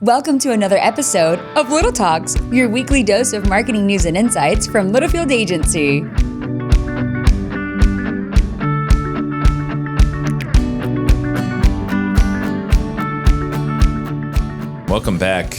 Welcome to another episode of Little Talks, your weekly dose of marketing news and insights from Littlefield Agency. Welcome back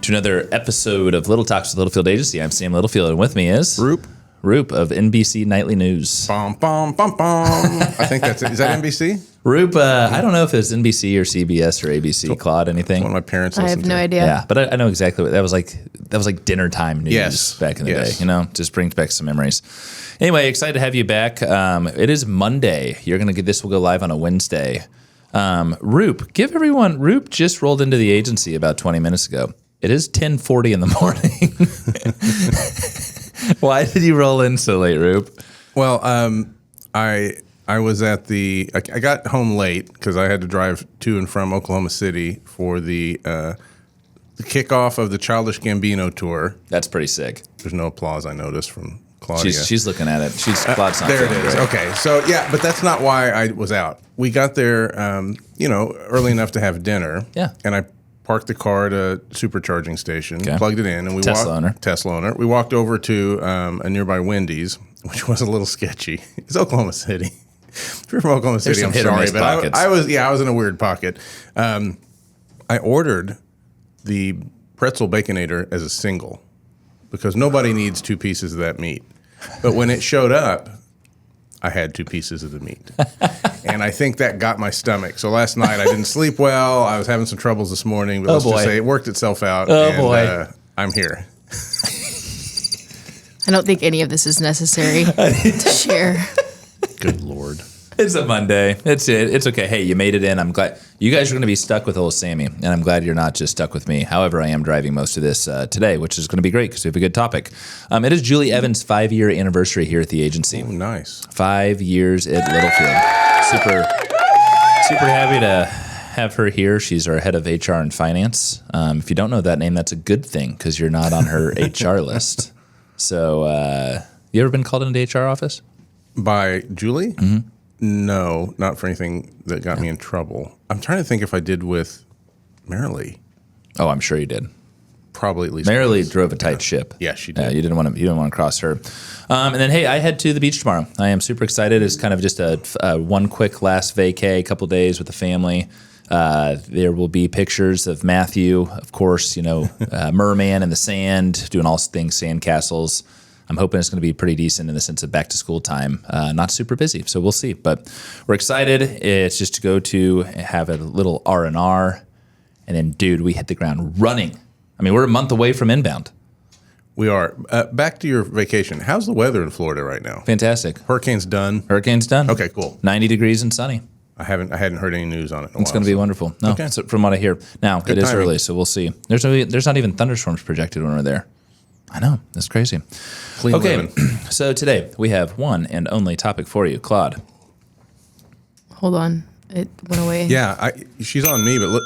to another episode of Little Talks with Littlefield Agency. I'm Sam Littlefield, and with me is Roop of NBC Nightly News. Bum, bum, bum, bum. I think that's it. Is that NBC? Roop, I don't know if it's NBC or CBS or ABC. Claude, anything? One of my parents I listened have no to. idea. Yeah, but I know exactly what that was like. That was like dinner time news back in the day. You know, just brings back some memories. Anyway, excited to have you back. It is Monday. You're gonna get this. Will go live on a Wednesday. Roop, give everyone. Roop just rolled into the agency about 20 minutes ago. It is 10:40 in the morning. Why did you roll in so late, Roop? Well, I was at I got home late because I had to drive to and from Oklahoma City for the kickoff of the Childish Gambino tour. That's pretty sick. There's no applause, I noticed, from Claudia. She's looking at it. Claude's not there it feeling is. great. Okay, so yeah, but that's not why I was out. We got there, early enough to have dinner. Yeah. And I parked the car at a supercharging station, plugged it in, and we Tesla owner. We walked over to a nearby Wendy's, which was a little sketchy. It's Oklahoma City. If you're from Oklahoma City, I'm sorry, but I was in a weird pocket. I ordered the pretzel baconator as a single because nobody needs two pieces of that meat. But when it showed up, I had two pieces of the meat. And I think that got my stomach. So last night I didn't sleep well. I was having some troubles this morning, but let's just say it worked itself out. I'm here. I don't think any of this is necessary to share. Good Lord. It's a Monday. It's okay. Hey, you made it in. I'm glad. You guys are going to be stuck with old Sammy, and I'm glad you're not just stuck with me. However, I am driving most of this today, which is going to be great because we have a good topic. It is Julie Evans' 5-year anniversary here at the agency. Oh, nice. 5 years at Littlefield. Super happy to have her here. She's our head of HR and finance. If you don't know that name, that's a good thing because you're not on her HR list. So, you ever been called into the HR office? By Julie? Mm-hmm. No, not for anything that got me in trouble. I'm trying to think if I did with Marilee. Oh, I'm sure you did. Probably at least. Marilee drove a tight ship. Yeah, she did. You didn't want to cross her. And then, hey, I head to the beach tomorrow. I am super excited. It's kind of just a one quick last vacay, a couple days with the family. There will be pictures of Matthew, of course, merman in the sand, doing all things sandcastles. I'm hoping it's going to be pretty decent in the sense of back to school time. Not super busy, so we'll see. But we're excited. It's just to go to have a little R&R, and then, dude, we hit the ground running. I mean, we're a month away from inbound. We are. Back to your vacation. How's the weather in Florida right now? Fantastic. Hurricane's done. Okay, cool. 90 degrees and sunny. I hadn't heard any news on it in a while. It's going to be wonderful. No, okay. So from what I hear. Now, Good it is timing. early, so we'll see. There's not even thunderstorms projected when we're there. I know. That's crazy. Clean living. So today we have one and only topic for you, Claude. Hold on. It went away. Yeah, she's on me, but look.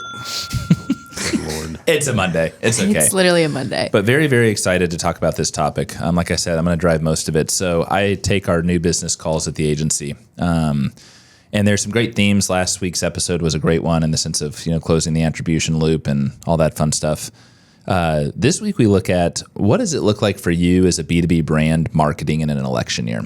Good Lord. It's a Monday. It's okay. It's literally a Monday. But very, very excited to talk about this topic. Like I said, I'm going to drive most of it. So I take our new business calls at the agency. And there's some great themes. Last week's episode was a great one in the sense of, closing the attribution loop and all that fun stuff. This week we look at what does it look like for you as a B2B brand marketing in an election year.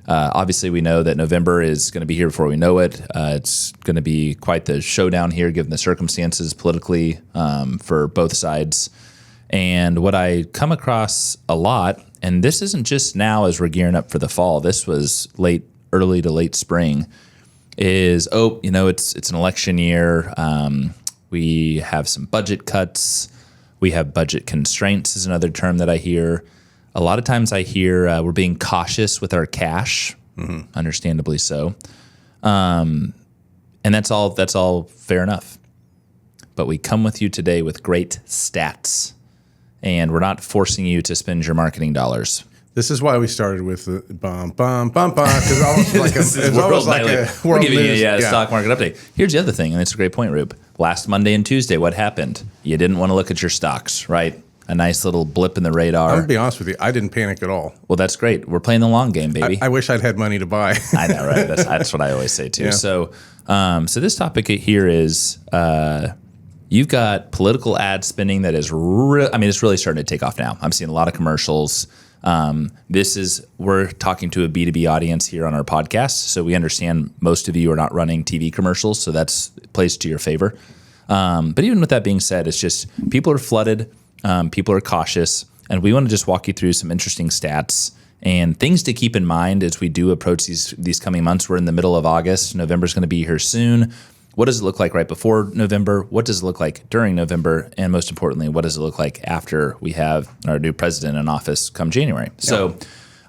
Obviously, we know that November is going to be here before we know it. It's going to be quite the showdown here given the circumstances politically for both sides. And what I come across a lot, and this isn't just now as we're gearing up for the fall, this was early to late spring, is, it's an election year. We have some budget cuts. We have budget constraints is another term that I hear. A lot of times I hear we're being cautious with our cash, understandably so. And that's all fair enough. But we come with you today with great stats. And we're not forcing you to spend your marketing dollars. This is why we started with the bum, bum, bum, bum, because it's almost like a We're world giving news. you a stock market update. Here's the other thing, and it's a great point, Rube. Last Monday and Tuesday, what happened? You didn't want to look at your stocks, right? A nice little blip in the radar. I'm going to be honest with you. I didn't panic at all. Well, that's great. We're playing the long game, baby. I wish I'd had money to buy. I know, right? That's what I always say, too. Yeah. So this topic here is You've got political ad spending that is it's really starting to take off now. I'm seeing a lot of commercials. We're talking to a B2B audience here on our podcast, so we understand most of you are not running TV commercials, so that's plays to your favor. But even with that being said, it's just people are flooded, people are cautious, and we want to just walk you through some interesting stats and things to keep in mind as we do approach these coming months. We're in the middle of August. November's going to be here soon. What does it look like right before November? What does it look like during November? And most importantly, what does it look like after we have our new president in office come January? So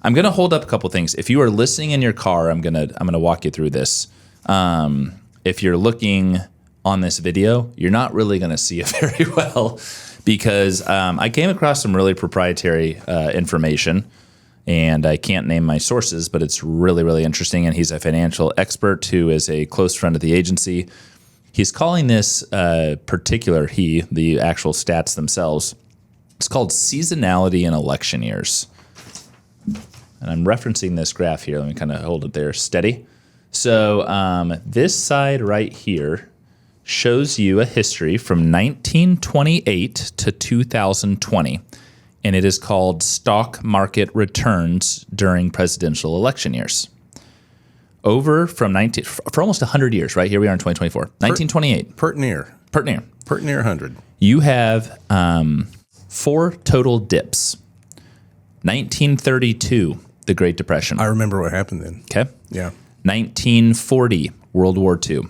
I'm going to hold up a couple things. If you are listening in your car, I'm going to walk you through this. If you're looking on this video, you're not really going to see it very well because I came across some really proprietary information. And I can't name my sources, but it's really, really interesting. And he's a financial expert who is a close friend of the agency. He's calling this the actual stats themselves, it's called seasonality in election years. And I'm referencing this graph here. Let me kind of hold it there steady. So this side right here shows you a history from 1928 to 2020. And it is called stock market returns during presidential election years. For almost 100 years, right? Here we are in 2024. 1928. Pert near 100. You have 4 total dips. 1932, the Great Depression. I remember what happened then. Okay. Yeah. 1940, World War II.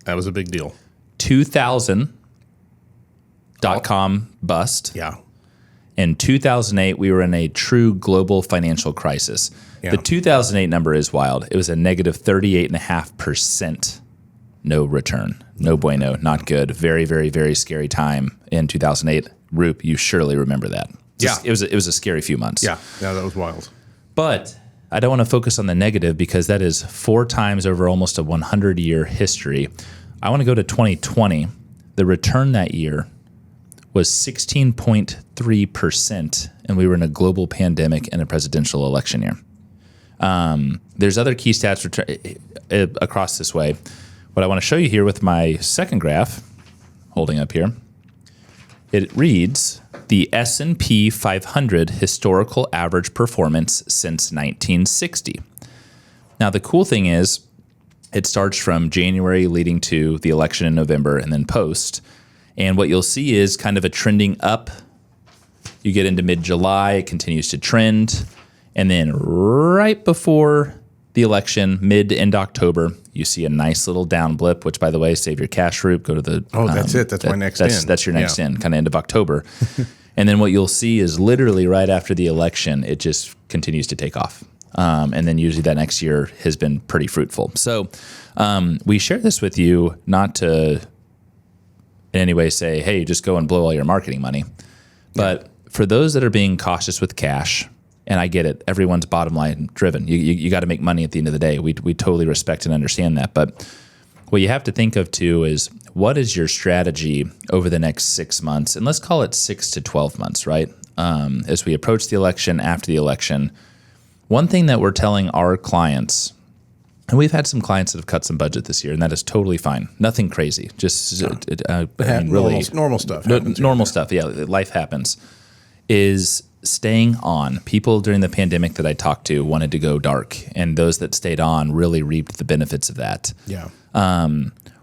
That was a big deal. 2000, .com bust. Yeah. In 2008, we were in a true global financial crisis. Yeah. The 2008 number is wild. It was a negative 38.5% no return. No bueno, not good. Very, very, very scary time in 2008. Roop, you surely remember that. It was a scary few months. Yeah, that was wild. But I don't want to focus on the negative because that is 4 times over almost a 100-year history. I want to go to 2020. The return that year was 16.3%, and we were in a global pandemic and a presidential election year. There's other key stats across this way. What I want to show you here with my second graph, holding up here, it reads the S&P 500 historical average performance since 1960. Now, the cool thing is it starts from January leading to the election in November and then post. And what you'll see is kind of a trending up. You get into mid-July, it continues to trend. And then right before the election, mid to end October, you see a nice little down blip, which, by the way, save your cash route, go to the... Oh, that's it. That's my next in. That's your next in, kind of end of October. And then what you'll see is literally right after the election, it just continues to take off. And then usually that next year has been pretty fruitful. So we share this with you not to in any way say, hey, just go and blow all your marketing money. But for those that are being cautious with cash, and I get it, everyone's bottom line driven. You got to make money at the end of the day. We totally respect and understand that. But what you have to think of too is what is your strategy over the next 6 months? And let's call it 6 to 12 months, right? As we approach the election, after the election, one thing that we're telling our clients, and we've had some clients that have cut some budget this year, and that is totally fine. Nothing crazy. Just really normal stuff. Normal stuff. Yeah, life happens. Is staying on. People during the pandemic that I talked to wanted to go dark, and those that stayed on really reaped the benefits of that. Yeah.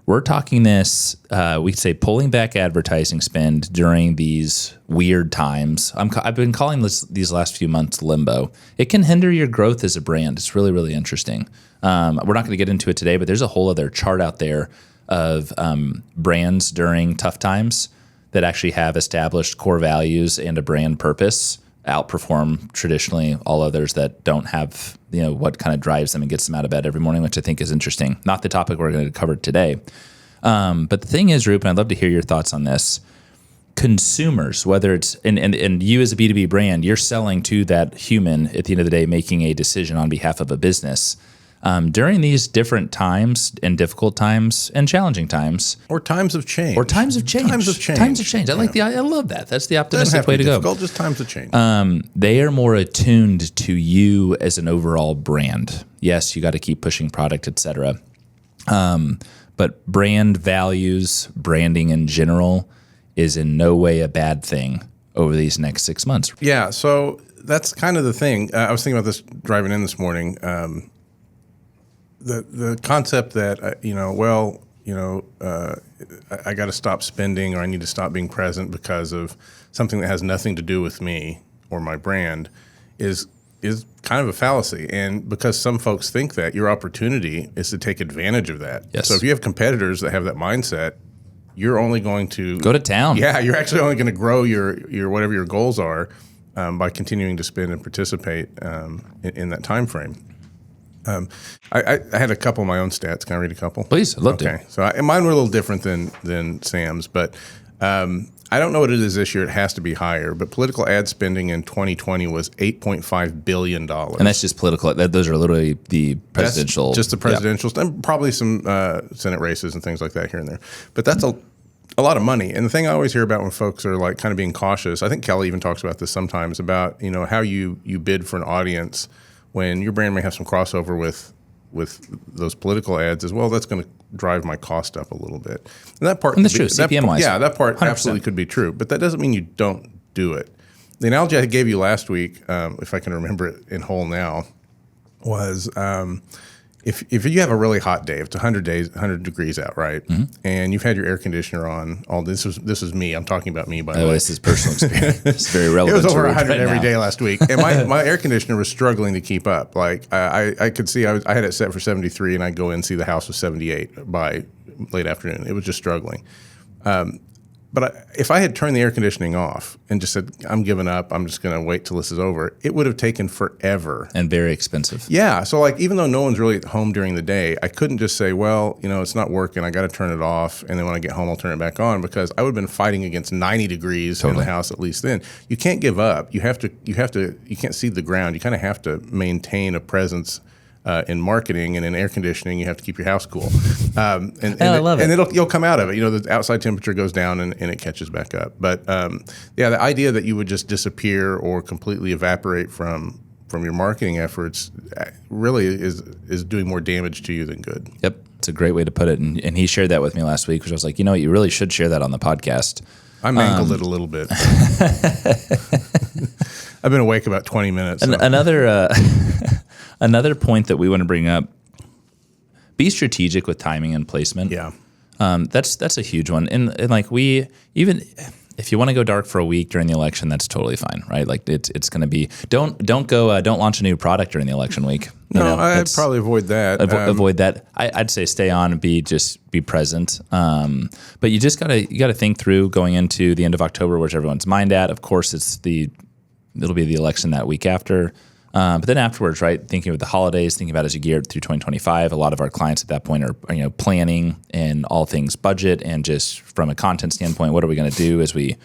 We're talking this, we'd say pulling back advertising spend during these weird times. I've been calling these last few months limbo. It can hinder your growth as a brand. It's really, really interesting. We're not going to get into it today, but there's a whole other chart out there of brands during tough times that actually have established core values and a brand purpose outperform traditionally all others that don't have, what kind of drives them and gets them out of bed every morning, which I think is interesting. Not the topic we're going to cover today. But the thing is, Roop, and I'd love to hear your thoughts on this. Consumers, whether it's, and you as a B2B brand, you're selling to that human at the end of the day, making a decision on behalf of a business. During these different times and difficult times and challenging times. Or times of change. I love that. That's the optimistic way to go. Just times of change. They are more attuned to you as an overall brand. Yes, you got to keep pushing product, et cetera. But brand values, branding in general, is in no way a bad thing over these next 6 months. Yeah, so that's kind of the thing. I was thinking about this driving in this morning. The concept that, I got to stop spending or I need to stop being present because of something that has nothing to do with me or my brand is kind of a fallacy. And because some folks think that, your opportunity is to take advantage of that. Yes. So if you have competitors that have that mindset, you're only going to go to town. Yeah, you're actually only going to grow your whatever your goals are by continuing to spend and participate in that time frame. I had a couple of my own stats. Can I read a couple? Please, I'd love to. Okay, so mine were a little different than Sam's, but I don't know what it is this year. It has to be higher, but political ad spending in 2020 was $8.5 billion. And that's just political. Those are literally the presidential. That's just the presidential, and probably some Senate races and things like that here and there. But that's a lot of money. And the thing I always hear about when folks are like kind of being cautious, I think Kelly even talks about this sometimes, about how you bid for an audience when your brand may have some crossover with those political ads as well. That's going to drive my cost up a little bit. And that part, and that's true, CPM-wise. Yeah, that part 100%. Absolutely could be true. But that doesn't mean you don't do it. The analogy I gave you last week, if I can remember it in whole now, was if you have a really hot day, if it's 100 degrees out, right, and you've had your air conditioner on all this is me. I'm talking about me, by the way. This is personal experience. It's very relevant. It was over 100 right every now. day last week, and my air conditioner was struggling to keep up. Like I could see I had it set for 73, and I'd go in and see the house was 78 by late afternoon. It was just struggling. But if I had turned the air conditioning off and just said, I'm giving up, I'm just going to wait till this is over, it would have taken forever. And very expensive. Yeah. So like, even though no one's really at home during the day, I couldn't just say, well, it's not working. I got to turn it off. And then when I get home, I'll turn it back on, because I would have been fighting against 90 degrees in the house at least then. You can't give up. You can't seed the ground. You kind of have to maintain a presence in marketing, and in air conditioning, you have to keep your house cool. And I love it. And you'll come out of it. The outside temperature goes down and it catches back up. But the idea that you would just disappear or completely evaporate from your marketing efforts really is doing more damage to you than good. Yep. It's a great way to put it. And he shared that with me last week, which I was like, you really should share that on the podcast. I mangled it a little bit. I've been awake about 20 minutes. So. Another point that we want to bring up: be strategic with timing and placement. Yeah, that's a huge one. And like even if you want to go dark for a week during the election, that's totally fine, right? Like it's going to be don't launch a new product during the election week. I'd probably avoid that. Avoid that. I'd say stay on and be present. But you just gotta think through going into the end of October, where's everyone's mind at. Of course, it'll be the election that week after. But then afterwards, right, thinking of the holidays, thinking about as you gear through 2025, a lot of our clients at that point are planning in all things budget, and just from a content standpoint, what are we going to do as we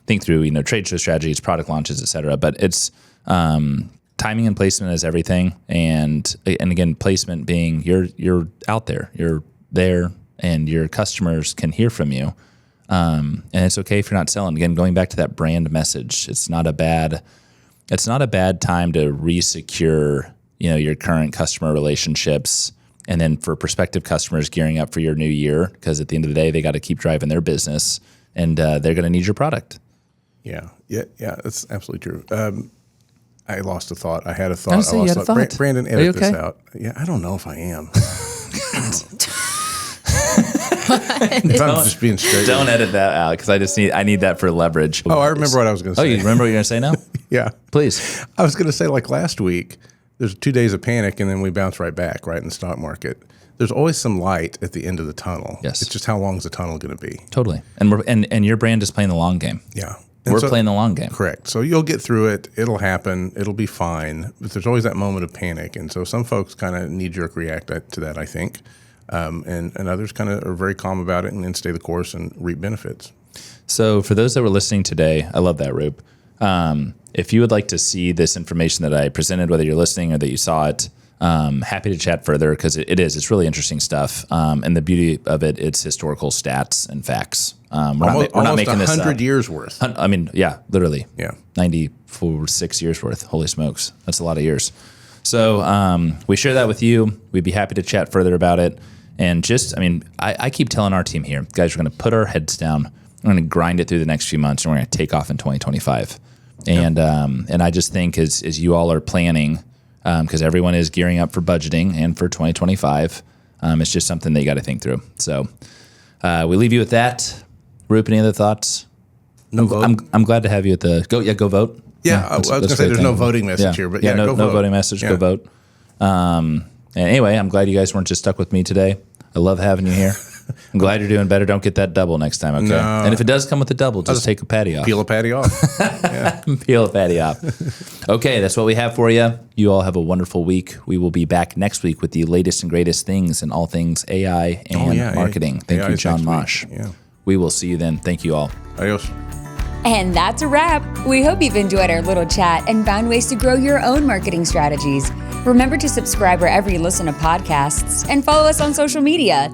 think through trade show strategies, product launches, et cetera. But it's timing and placement is everything, and again, placement being you're out there, you're there, and your customers can hear from you, and it's okay if you're not selling. Again, going back to that brand message, it's not a bad time to resecure, your current customer relationships, and then for prospective customers gearing up for your new year, because at the end of the day, they got to keep driving their business, and they're going to need your product. Yeah, that's absolutely true. I lost a thought. I had a thought. I lost a thought. Brandon, edit this out. Yeah, I don't know if I am. I'm just being straight. Don't edit that out, because I need that for leverage. Oh, I remember what I was going to say. Oh, you remember what you're going to say now? Yeah. Please. I was going to say, like last week, there's 2 days of panic, and then we bounce right back, right, in the stock market. There's always some light at the end of the tunnel. Yes. It's just how long is the tunnel going to be? Totally. And your brand is playing the long game. Yeah. We're playing the long game. Correct. So you'll get through it. It'll happen. It'll be fine. But there's always that moment of panic. And so some folks kind of knee-jerk react to that, I think. And others kind of are very calm about it and stay the course and reap benefits. So for those that were listening today, I love that, Roop. If you would like to see this information that I presented, whether you're listening or that you saw it, happy to chat further, because it's really interesting stuff. And the beauty of it, it's historical stats and facts. We're not making this 100 years worth. I mean, yeah, literally. Yeah. 96 years worth. Holy smokes. That's a lot of years. So we share that with you. We'd be happy to chat further about it. And I keep telling our team here, guys, we're going to put our heads down. we're going to grind it through the next few months, and we're going to take off in 2025. And I just think as you all are planning, because everyone is gearing up for budgeting and for 2025, it's just something that you got to think through. So we leave you with that. Roop, any other thoughts? No vote. I'm glad to have you at the go vote. Yeah, I was going to say there's no voting message here, but no vote. voting message. Go vote. And anyway, I'm glad you guys weren't just stuck with me today. I love having you here. I'm glad you're doing better. Don't get that double next time, okay? No. And if it does come with a double, just take a patty off. Peel a patty off. Peel a patty off. Okay, that's what we have for you. You all have a wonderful week. We will be back next week with the latest and greatest things in all things AI and marketing. Thank you, John Mosh. Yeah. We will see you then. Thank you all. Adios. And that's a wrap. We hope you've enjoyed our little chat and found ways to grow your own marketing strategies. Remember to subscribe wherever you listen to podcasts and follow us on social media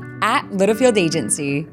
@Littlefield Agency.